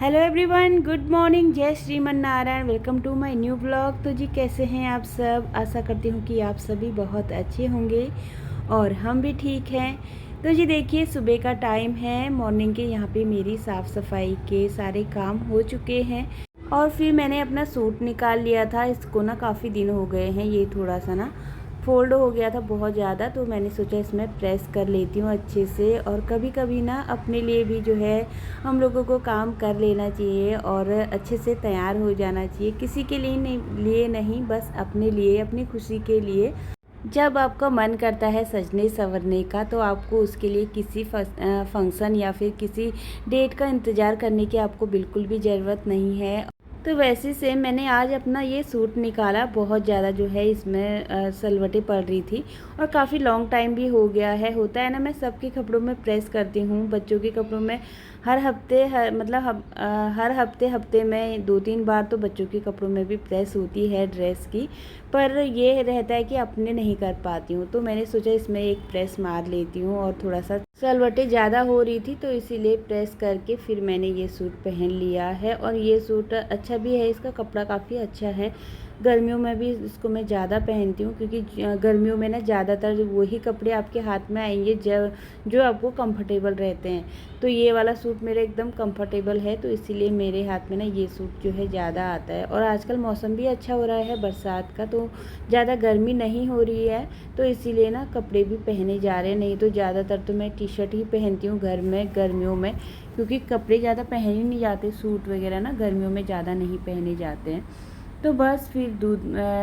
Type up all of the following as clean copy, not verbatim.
Hello everyone, good morning, जय Shriman Narayan. Welcome to my new blog. तो जी कैसे हैं आप सब? आशा करती हूँ कि आप सभी बहुत अच्छे होंगे और हम भी ठीक हैं। तो जी देखिए, सुबह का टाइम है, मॉर्निंग के यहाँ पे मेरी साफ़ सफाई के सारे काम हो चुके हैं। और फिर मैंने अपना सूट निकाल लिया था। इसको ना काफ़ी दिन हो गए हैं, ये थोड़ा सा ना फ़ोल्ड हो गया था बहुत ज़्यादा, तो मैंने सोचा इसमें प्रेस कर लेती हूँ अच्छे से। और कभी कभी ना अपने लिए भी जो है हम लोगों को काम कर लेना चाहिए और अच्छे से तैयार हो जाना चाहिए। किसी के लिए नहीं, बस अपने लिए, अपनी खुशी के लिए। जब आपका मन करता है सजने संवरने का, तो आपको उसके लिए किसी फंक्शन या फिर किसी डेट का इंतज़ार करने की आपको बिल्कुल भी ज़रूरत नहीं है। तो वैसे से मैंने आज अपना ये सूट निकाला। बहुत ज़्यादा जो है इसमें सलवटें पड़ रही थी और काफ़ी लॉन्ग टाइम भी हो गया है। होता है ना, मैं सबके कपड़ों में प्रेस करती हूँ, बच्चों के कपड़ों में हर हफ्ते हर हफ्ते में 2-3 बार तो बच्चों के कपड़ों में भी प्रेस होती है ड्रेस की। पर ये रहता है कि अपने नहीं कर पाती हूँ, तो मैंने सोचा इसमें एक प्रेस मार लेती हूँ। और थोड़ा सा सलवटें ज़्यादा हो रही थी, तो इसीलिए प्रेस करके फिर मैंने ये सूट पहन लिया है। और ये सूट अच्छा भी है, इसका कपड़ा काफ़ी अच्छा है। गर्मियों में भी इसको मैं ज़्यादा पहनती हूँ, क्योंकि गर्मियों में ना ज़्यादातर वही कपड़े आपके हाथ में आएंगे जो आपको कंफर्टेबल रहते हैं। तो ये वाला सूट मेरे एकदम कंफर्टेबल है, तो इसीलिए मेरे हाथ में ना ये सूट जो है ज़्यादा आता है। और आजकल मौसम भी अच्छा हो रहा है बरसात का, तो ज़्यादा गर्मी नहीं हो रही है, तो इसीलिए ना कपड़े भी पहने जा रहे हैं। नहीं तो ज़्यादातर तो मैं टी शर्ट ही पहनती हूँ घर में गर्मियों में, क्योंकि कपड़े ज़्यादा पहने ही नहीं जाते। सूट वगैरह ना गर्मियों में ज़्यादा नहीं पहने जाते हैं। तो बस फिर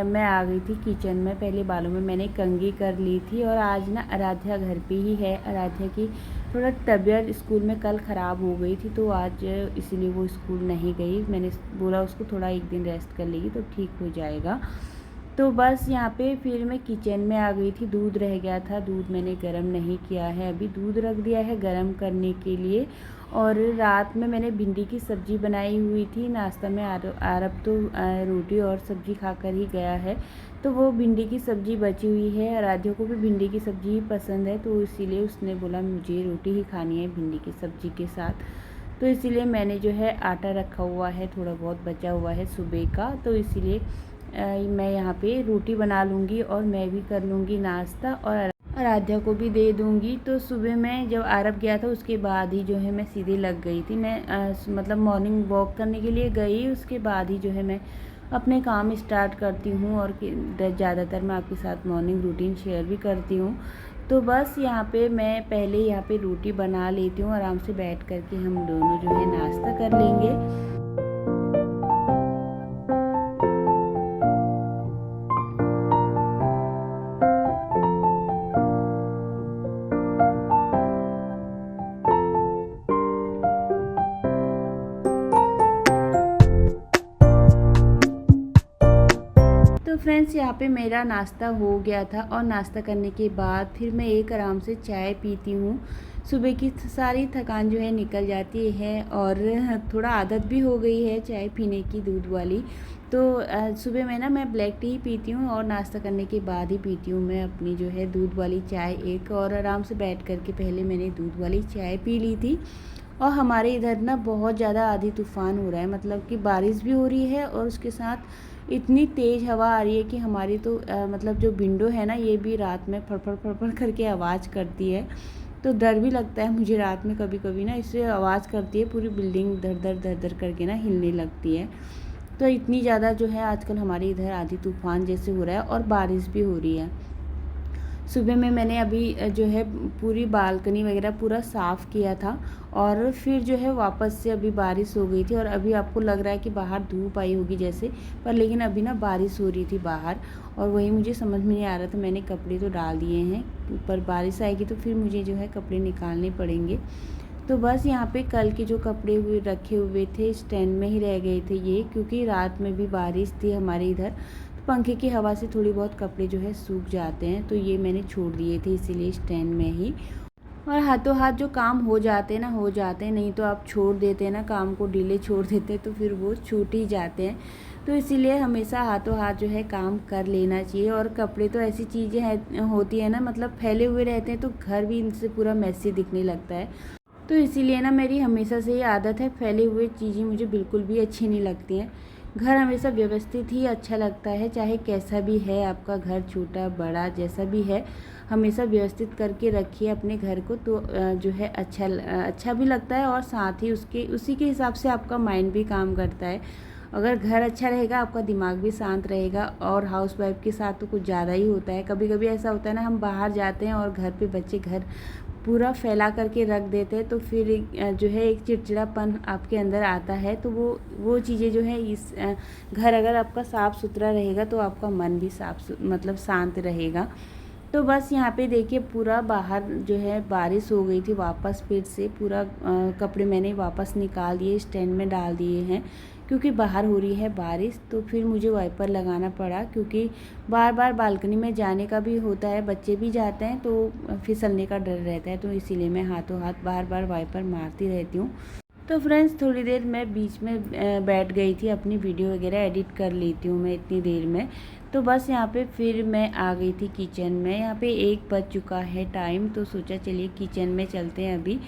मैं आ गई थी किचन में। पहले बालों में मैंने कंघी कर ली थी। और आज ना आराध्या घर पे ही है। आराध्या की थोड़ा तबीयत स्कूल में कल ख़राब हो गई थी, तो आज इसीलिए वो स्कूल नहीं गई। मैंने बोला उसको थोड़ा एक दिन रेस्ट कर लेगी तो ठीक हो जाएगा। तो बस यहाँ पे फिर मैं किचन में आ गई थी। दूध रह गया था, दूध मैंने गरम नहीं किया है, अभी दूध रख दिया है गरम करने के लिए। और रात में मैंने भिंडी की सब्ज़ी बनाई हुई थी। नाश्ता में आरब तो रोटी और सब्ज़ी खाकर ही गया है, तो वो भिंडी की सब्ज़ी बची हुई है। आराध्या को भी भिंडी की सब्ज़ी ही पसंद है, तो इसीलिए उसने बोला मुझे रोटी ही खानी है भिंडी की सब्ज़ी के साथ। तो इसीलिए मैंने जो है आटा रखा हुआ है, थोड़ा बहुत बचा हुआ है सुबह का, तो इसीलिए मैं यहाँ पे रोटी बना लूँगी और मैं भी कर लूँगी नाश्ता और आराध्या को भी दे दूँगी। तो सुबह मैं जब आरब गया था उसके बाद ही जो है मैं सीधे लग गई थी। मैं मतलब मॉर्निंग वॉक करने के लिए गई, उसके बाद ही जो है मैं अपने काम स्टार्ट करती हूँ। और ज़्यादातर मैं आपके साथ मॉर्निंग रूटीन शेयर भी करती हूँ। तो बस यहाँ पे मैं पहले यहाँ पे रोटी बना लेती हूँ, आराम से बैठ करके हम दोनों जो है नाश्ता कर लेंगे। तो फ्रेंड्स, यहाँ पे मेरा नाश्ता हो गया था और नाश्ता करने के बाद फिर मैं एक आराम से चाय पीती हूँ। सुबह की सारी थकान जो है निकल जाती है और थोड़ा आदत भी हो गई है चाय पीने की, दूध वाली। तो सुबह में ना मैं ब्लैक टी ही पीती हूँ और नाश्ता करने के बाद ही पीती हूँ मैं अपनी जो है दूध वाली चाय एक। और आराम से बैठ करके पहले मैंने दूध वाली चाय पी ली थी। और हमारे इधर ना बहुत ज़्यादा आंधी तूफ़ान हो रहा है, मतलब कि बारिश भी हो रही है और उसके साथ इतनी तेज़ हवा आ रही है कि हमारी तो मतलब जो विंडो है ना, ये भी रात में फड़फड़ फड़फड़ करके आवाज़ करती है। तो डर भी लगता है मुझे रात में, कभी कभी ना इससे आवाज़ करती है, पूरी बिल्डिंग धर धर करके ना हिलने लगती है। तो इतनी ज़्यादा जो है आजकल हमारे इधर आंधी तूफ़ान जैसे हो रहा है और बारिश भी हो रही है। सुबह में मैंने अभी जो है पूरी बालकनी वगैरह पूरा साफ़ किया था और फिर जो है वापस से अभी बारिश हो गई थी। और अभी आपको लग रहा है कि बाहर धूप आई होगी जैसे, पर लेकिन अभी ना बारिश हो रही थी बाहर। और वही मुझे समझ में नहीं आ रहा था, मैंने कपड़े तो डाल दिए हैं, पर बारिश आएगी तो फिर मुझे जो है कपड़े निकालने पड़ेंगे। तो बस यहाँ पे कल के जो कपड़े हुए रखे हुए थे स्टैंड में ही रह गए थे ये, क्योंकि रात में भी बारिश थी हमारे इधर, तो पंखे की हवा से थोड़ी बहुत कपड़े जो है सूख जाते हैं, तो ये मैंने छोड़ दिए थे इसीलिए स्टैंड में ही। और हाथों हाथ जो काम हो जाते हैं ना हो जाते हैं, नहीं तो आप छोड़ देते हैं ना काम को, डिले छोड़ देते हैं तो फिर वो छूट ही जाते हैं। तो इसीलिए हमेशा हाथों हाथ जो है काम कर लेना चाहिए। और कपड़े तो ऐसी चीज़ें हैं होती है ना, मतलब फैले हुए रहते हैं तो घर भी इनसे पूरा मैसी दिखने लगता है। तो इसीलिए ना मेरी हमेशा से ये आदत है, फैले हुए चीज़ें मुझे बिल्कुल भी अच्छी नहीं लगती हैं। घर हमेशा व्यवस्थित ही अच्छा लगता है, चाहे कैसा भी है आपका घर, छोटा बड़ा जैसा भी है, हमेशा व्यवस्थित करके रखिए अपने घर को, तो जो है अच्छा भी लगता है और साथ ही उसी के हिसाब से आपका माइंड भी काम करता है। अगर घर अच्छा रहेगा आपका दिमाग भी शांत रहेगा। और हाउसवाइफ के साथ तो कुछ ज़्यादा ही होता है, कभी कभी ऐसा होता है ना, हम बाहर जाते हैं और घर पे बच्चे घर पूरा फैला करके रख देते हैं, तो फिर जो है एक चिड़चिड़ापन आपके अंदर आता है। तो वो चीज़ें जो है घर अगर आपका साफ़ सुथरा रहेगा तो आपका मन भी मतलब शांत रहेगा। तो बस यहाँ पे देखिए पूरा बाहर जो है बारिश हो गई थी, वापस फिर से पूरा कपड़े मैंने वापस निकाल दिए, स्टैंड में डाल दिए हैं, क्योंकि बाहर हो रही है बारिश। तो फिर मुझे वाइपर लगाना पड़ा, क्योंकि बार बार बालकनी में जाने का भी होता है, बच्चे भी जाते हैं तो फिसलने का डर रहता है, तो इसीलिए मैं हाथों हाथ बार बार वाइपर मारती रहती हूँ। तो फ्रेंड्स थोड़ी देर मैं बीच में बैठ गई थी, अपनी वीडियो वगैरह एडिट कर लेती हूँ मैं इतनी देर में। तो बस यहाँ पे फिर मैं आ गई थी किचन में। यहाँ पे 1 बज चुका है टाइम, तो सोचा चलिए किचन में चलते हैं, अभी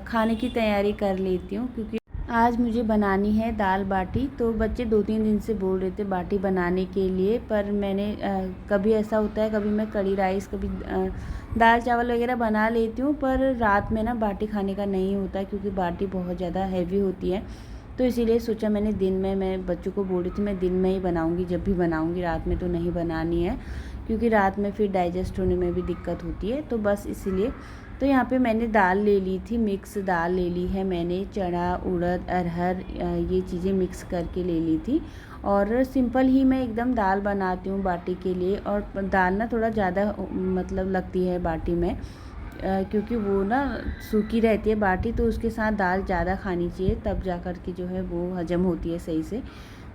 खाने की तैयारी कर लेती हूँ, क्योंकि आज मुझे बनानी है दाल बाटी। तो बच्चे 2-3 दिन से बोल रहे थे बाटी बनाने के लिए, पर मैंने कभी ऐसा होता है, कभी मैं कड़ी राइस, कभी दाल चावल वगैरह बना लेती हूँ, पर रात में ना बाटी खाने का नहीं होता, क्योंकि बाटी बहुत ज़्यादा हैवी होती है। तो इसीलिए सोचा मैंने दिन में, मैं बच्चों को बोल रही थी मैं दिन में ही बनाऊँगी, जब भी बनाऊँगी, रात में तो नहीं बनानी है, क्योंकि रात में फिर डाइजेस्ट होने में भी दिक्कत होती है। तो बस इसीलिए तो यहाँ पे मैंने दाल ले ली थी, मिक्स दाल ले ली है मैंने, चना उड़द अरहर ये चीज़ें मिक्स करके ले ली थी। और सिंपल ही मैं एकदम दाल बनाती हूँ बाटी के लिए। और दाल ना थोड़ा ज़्यादा मतलब लगती है बाटी में, क्योंकि वो ना सूखी रहती है बाटी, तो उसके साथ दाल ज़्यादा खानी चाहिए, तब जा कर के जो है वो हजम होती है सही से।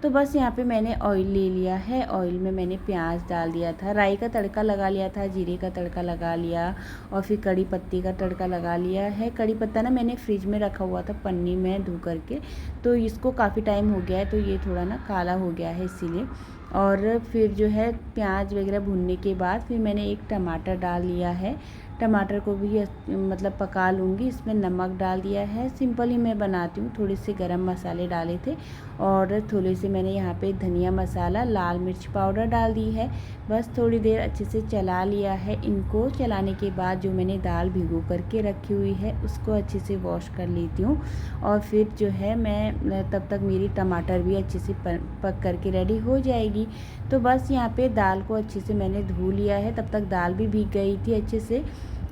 तो बस यहाँ पे मैंने ऑयल ले लिया है, ऑयल में मैंने प्याज डाल दिया था, राई का तड़का लगा लिया था, जीरे का तड़का लगा लिया, और फिर कड़ी पत्ती का तड़का लगा लिया है। कड़ी पत्ता ना मैंने फ्रिज में रखा हुआ था पन्नी में धो करके, तो इसको काफ़ी टाइम हो गया है, तो ये थोड़ा ना काला हो गया है इसीलिए। और फिर जो है प्याज वगैरह भुनने के बाद फिर मैंने एक टमाटर डाल लिया है, टमाटर को भी मतलब पका लूँगी। इसमें नमक डाल दिया है, सिंपल ही मैं बनाती हूँ। थोड़े से गरम मसाले डाले थे, और थोड़े से मैंने यहाँ पे धनिया मसाला, लाल मिर्च पाउडर डाल दी है। बस थोड़ी देर अच्छे से चला लिया है। इनको चलाने के बाद जो मैंने दाल भिगो करके रखी हुई है उसको अच्छे से वॉश कर लेती हूँ, और फिर जो है मैं तब तक मेरी टमाटर भी अच्छे से पक करके रेडी हो जाएगी। तो बस यहाँ पे दाल को अच्छे से मैंने धो लिया है, तब तक दाल भी भीग गई थी अच्छे से।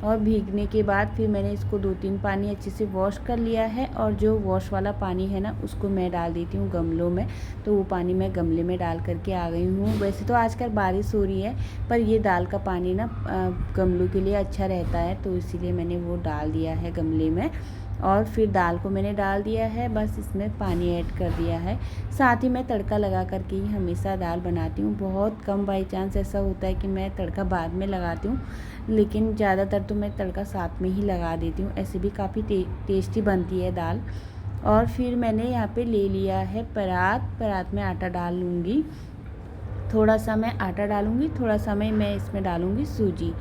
और भीगने के बाद फिर मैंने इसको 2-3 पानी अच्छे से वॉश कर लिया है, और जो वॉश वाला पानी है ना उसको मैं डाल देती हूँ गमलों में। तो वो पानी मैं गमले में डाल करके आ गई हूँ। वैसे तो आजकल बारिश हो रही है, पर ये दाल का पानी ना गमलों के लिए अच्छा रहता है, तो इसीलिए मैंने वो डाल दिया है गमले में। और फिर दाल को मैंने डाल दिया है, बस इसमें पानी ऐड कर दिया है। साथ ही मैं तड़का लगा करके ही हमेशा दाल बनाती हूँ। बहुत कम बाई चांस ऐसा होता है कि मैं तड़का बाद में लगाती हूँ, लेकिन ज़्यादातर तो मैं तड़का साथ में ही लगा देती हूँ। ऐसे भी काफ़ी टेस्टी बनती है दाल। और फिर मैंने यहाँ पे ले लिया है परात में आटा डाल लूँगी। थोड़ा सा मैं आटा डालूँगी, थोड़ा सा मैं इसमें डालूँगी सूजी।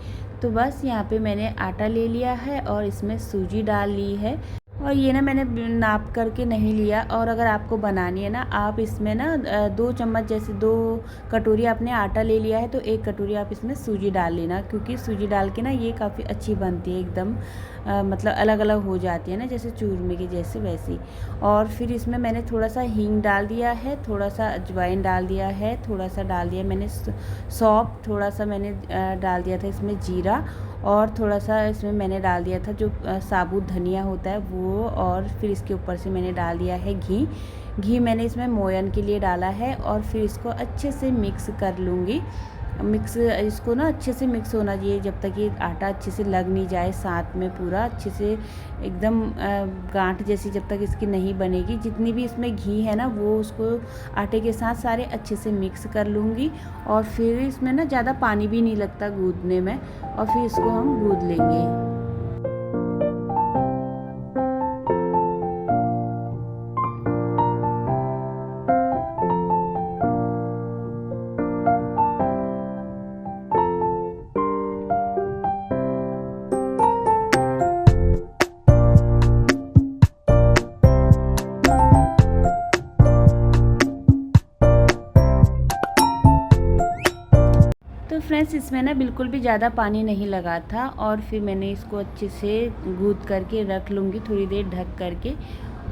तो बस यहाँ पे मैंने आटा ले लिया है और इसमें सूजी डाल ली है। और ये ना मैंने नाप करके नहीं लिया, और अगर आपको बनानी है ना, आप इसमें ना 2 चम्मच, जैसे 2 कटोरी आपने आटा ले लिया है तो 1 कटोरी आप इसमें सूजी डाल लेना, क्योंकि सूजी डाल के ना ये काफ़ी अच्छी बनती है एकदम, मतलब अलग अलग हो जाती है ना, जैसे चूरमे की जैसे वैसी। और फिर इसमें मैंने थोड़ा सा हींग डाल दिया है, थोड़ा सा अजवाइन डाल दिया है, थोड़ा सा डाल दिया मैंने सौंफ, थोड़ा सा मैंने डाल दिया था इसमें जीरा, और थोड़ा सा इसमें मैंने डाल दिया था जो साबुत धनिया होता है वो। और फिर इसके ऊपर से मैंने डाल दिया है घी मैंने इसमें मोयन के लिए डाला है। और फिर इसको अच्छे से मिक्स कर लूँगी। इसको ना अच्छे से मिक्स होना चाहिए, जब तक ये आटा अच्छे से लग नहीं जाए साथ में, पूरा अच्छे से एकदम गांठ जैसी जब तक इसकी नहीं बनेगी। जितनी भी इसमें घी है ना वो उसको आटे के साथ सारे अच्छे से मिक्स कर लूँगी। और फिर इसमें ना ज़्यादा पानी भी नहीं लगता गूँथने में, और फिर इसको हम गूँथ लेंगे। फ्रेंड्स इसमें ना बिल्कुल भी ज़्यादा पानी नहीं लगा था और फिर मैंने इसको अच्छे से गूँथ करके रख लूँगी थोड़ी देर ढक करके।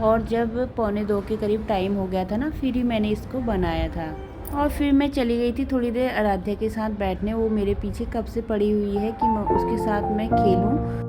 और जब 1:45 के करीब टाइम हो गया था ना, फिर ही मैंने इसको बनाया था। और फिर मैं चली गई थी थोड़ी देर आराध्या के साथ बैठने। वो मेरे पीछे कब से पड़ी हुई है कि मैं उसके साथ मैं खेलूँ।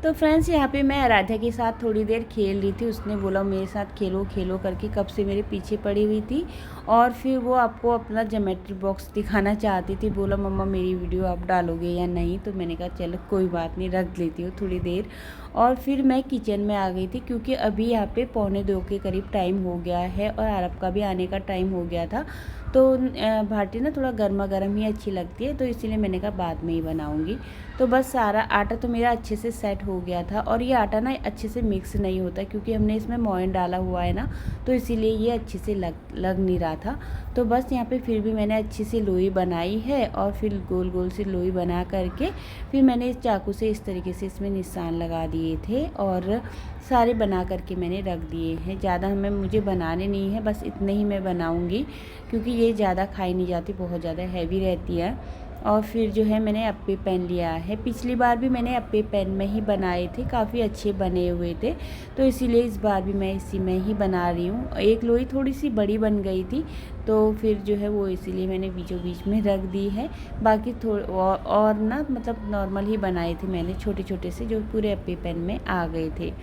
तो फ्रेंड्स यहाँ पे मैं आराध्या के साथ थोड़ी देर खेल रही थी। उसने बोला मेरे साथ खेलो खेलो करके कब से मेरे पीछे पड़ी हुई थी। और फिर वो आपको अपना ज्योमेट्री बॉक्स दिखाना चाहती थी। बोला मम्मा मेरी वीडियो आप डालोगे या नहीं। तो मैंने कहा चलो कोई बात नहीं, रख लेती हूँ थोड़ी देर। और फिर मैं किचन में आ गई थी क्योंकि अभी यहाँ पे 1:45 के करीब टाइम हो गया है और आरब का भी आने का टाइम हो गया था। तो भाटी ना थोड़ा गर्मा गर्म ही अच्छी लगती है, तो इसीलिए मैंने कहा बाद में ही बनाऊंगी। तो बस सारा आटा तो मेरा अच्छे से सेट हो गया था। और ये आटा ना अच्छे से मिक्स नहीं होता क्योंकि हमने इसमें मोयन डाला हुआ है ना, तो इसीलिए ये अच्छे से लग नहीं रहा था। तो बस यहाँ पे फिर भी मैंने अच्छी सी लोई बनाई है और फिर गोल गोल सी लोई बना करके फिर मैंने इस चाकू से इस तरीके से इसमें निशान लगा दिए थे और सारे बना करके मैंने रख दिए हैं। ज़्यादा मुझे बनाने नहीं है, बस इतने ही मैं बनाऊँगी क्योंकि ये ज़्यादा खाई नहीं जाती, बहुत ज़्यादा हैवी रहती है। और फिर जो है मैंने अप्पे पैन लिया है। पिछली बार भी मैंने अप्पे पैन में ही बनाए थे, काफ़ी अच्छे बने हुए थे, तो इसीलिए इस बार भी मैं इसी में ही बना रही हूँ। एक लोई थोड़ी सी बड़ी बन गई थी तो फिर जो है वो इसीलिए मैंने बीचों बीच में रख दी है। बाकी और ना मतलब नॉर्मल ही बनाए थे मैंने, छोटे छोटे से जो पूरे अप्पे पैन में आ गए थे।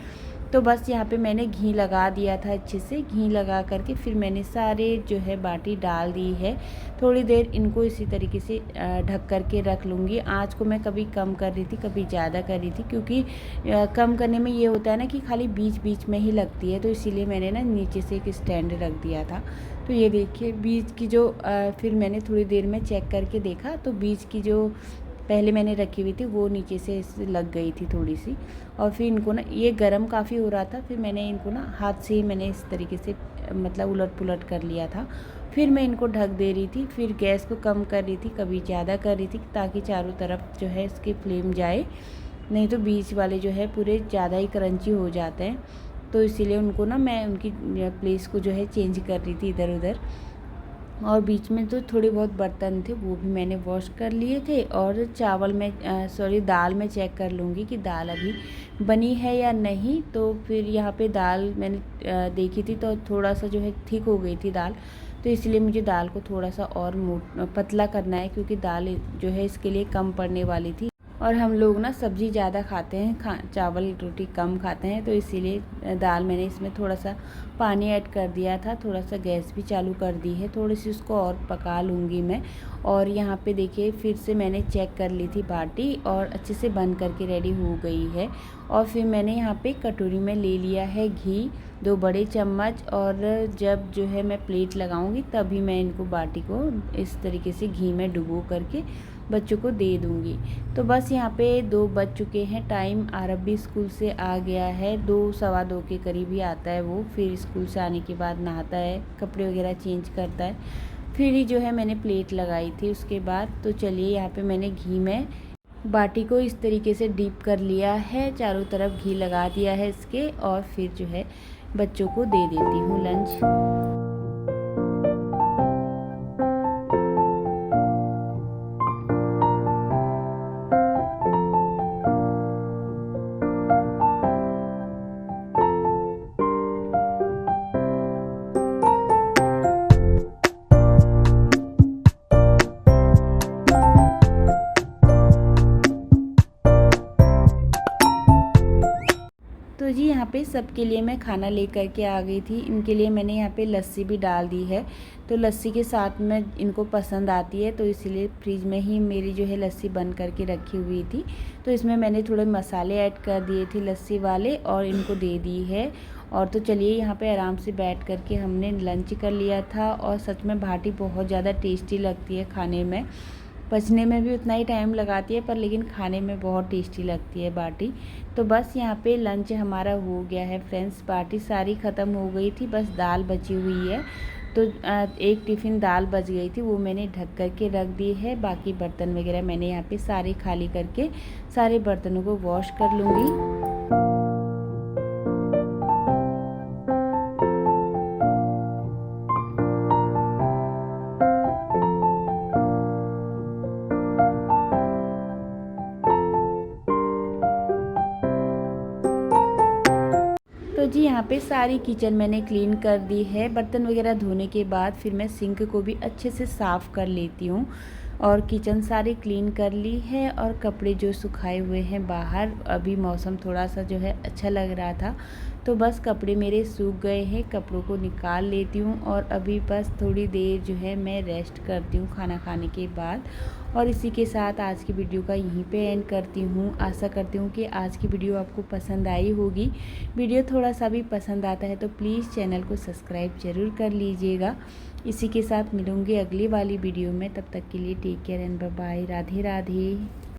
तो बस यहाँ पे मैंने घी लगा दिया था अच्छे से। घी लगा करके फिर मैंने सारे जो है बाटी डाल दी है। थोड़ी देर इनको इसी तरीके से ढक करके रख लूँगी। आँच को मैं कभी कम कर रही थी, कभी ज़्यादा कर रही थी, क्योंकि कम करने में ये होता है ना कि खाली बीच बीच में ही लगती है, तो इसीलिए मैंने ना नीचे से एक स्टैंड रख दिया था। तो ये देखिए बीच की जो फिर मैंने थोड़ी देर में चेक करके देखा तो बीच की जो पहले मैंने रखी हुई थी वो नीचे से लग गई थी थोड़ी सी। और फिर इनको ना ये गरम काफ़ी हो रहा था, फिर मैंने इनको ना हाथ से ही मैंने इस तरीके से मतलब उलट पुलट कर लिया था। फिर मैं इनको ढक दे रही थी, फिर गैस को कम कर रही थी, कभी ज़्यादा कर रही थी ताकि चारों तरफ जो है इसकी फ्लेम जाए, नहीं तो बीच वाले जो है पूरे ज़्यादा ही क्रंची हो जाते हैं। तो इसीलिए उनको ना मैं उनकी प्लेस को जो है चेंज कर रही थी इधर उधर। और बीच में तो थोड़े बहुत बर्तन थे वो भी मैंने वॉश कर लिए थे। और चावल में दाल में चेक कर लूँगी कि दाल अभी बनी है या नहीं। तो फिर यहाँ पे दाल मैंने देखी थी तो थोड़ा सा जो है थिक हो गई थी दाल, तो इसलिए मुझे दाल को थोड़ा सा और पतला करना है क्योंकि दाल जो है इसके लिए कम पड़ने वाली थी। और हम लोग ना सब्ज़ी ज़्यादा खाते हैं, चावल रोटी कम खाते हैं, तो इसीलिए दाल मैंने इसमें थोड़ा सा पानी ऐड कर दिया था। थोड़ा सा गैस भी चालू कर दी है, थोड़ी सी उसको और पका लूँगी मैं। और यहाँ पे देखिए फिर से मैंने चेक कर ली थी बाटी और अच्छे से बन करके रेडी हो गई है। और फिर मैंने यहाँ पे कटोरी में ले लिया है घी 2 बड़े चम्मच। और जब जो है मैं प्लेट लगाऊंगी तभी मैं इनको बाटी को इस तरीके से घी में डुबो करके बच्चों को दे दूंगी। तो बस यहाँ पे 2 बज चुके हैं, टाइम आरब भी स्कूल से आ गया है, 2 सवा 2 के करीब ही आता है वो। फिर स्कूल से आने के बाद नहाता है, कपड़े वगैरह चेंज करता है, फिर ही जो है मैंने प्लेट लगाई थी उसके बाद। तो चलिए यहाँ पे मैंने घी में बाटी को इस तरीके से डीप कर लिया है, चारों तरफ घी लगा दिया है इसके। और फिर जो है बच्चों को दे देती हूँ लंच। तो तो जी यहाँ पे सबके लिए मैं खाना लेकर के आ गई थी। इनके लिए मैंने यहाँ पे लस्सी भी डाल दी है, तो लस्सी के साथ में इनको पसंद आती है, तो इसीलिए फ्रिज में ही मेरी जो है लस्सी बन करके रखी हुई थी। तो इसमें मैंने थोड़े मसाले ऐड कर दिए थे लस्सी वाले और इनको दे दी है। और तो चलिए यहाँ पे आराम से बैठ करके हमने लंच कर लिया था। और सच में बाटी बहुत ज़्यादा टेस्टी लगती है खाने में, पचने में भी उतना ही टाइम लगाती है पर लेकिन खाने में बहुत टेस्टी लगती है बाटी। तो बस यहाँ पे लंच हमारा हो गया है फ्रेंड्स, बाटी सारी ख़त्म हो गई थी, बस दाल बची हुई है। तो एक टिफ़िन दाल बच गई थी, वो मैंने ढक कर के रख दी है। बाकी बर्तन वगैरह मैंने यहाँ पे सारे खाली करके सारे बर्तनों को वॉश कर लूँगी। तो जी यहाँ पे सारी किचन मैंने क्लीन कर दी है। बर्तन वगैरह धोने के बाद फिर मैं सिंक को भी अच्छे से साफ़ कर लेती हूँ। और किचन सारी क्लीन कर ली है। और कपड़े जो सुखाए हुए हैं बाहर, अभी मौसम थोड़ा सा जो है अच्छा लग रहा था, तो बस कपड़े मेरे सूख गए हैं, कपड़ों को निकाल लेती हूँ। और अभी बस थोड़ी देर जो है मैं रेस्ट करती हूँ खाना खाने के बाद। और इसी के साथ आज की वीडियो का यहीं पे एंड करती हूँ। आशा करती हूँ कि आज की वीडियो आपको पसंद आई होगी। वीडियो थोड़ा सा भी पसंद आता है तो प्लीज़ चैनल को सब्सक्राइब ज़रूर कर लीजिएगा। इसी के साथ मिलूँगी अगली वाली वीडियो में, तब तक के लिए take care and bye bye. Radhe Radhe.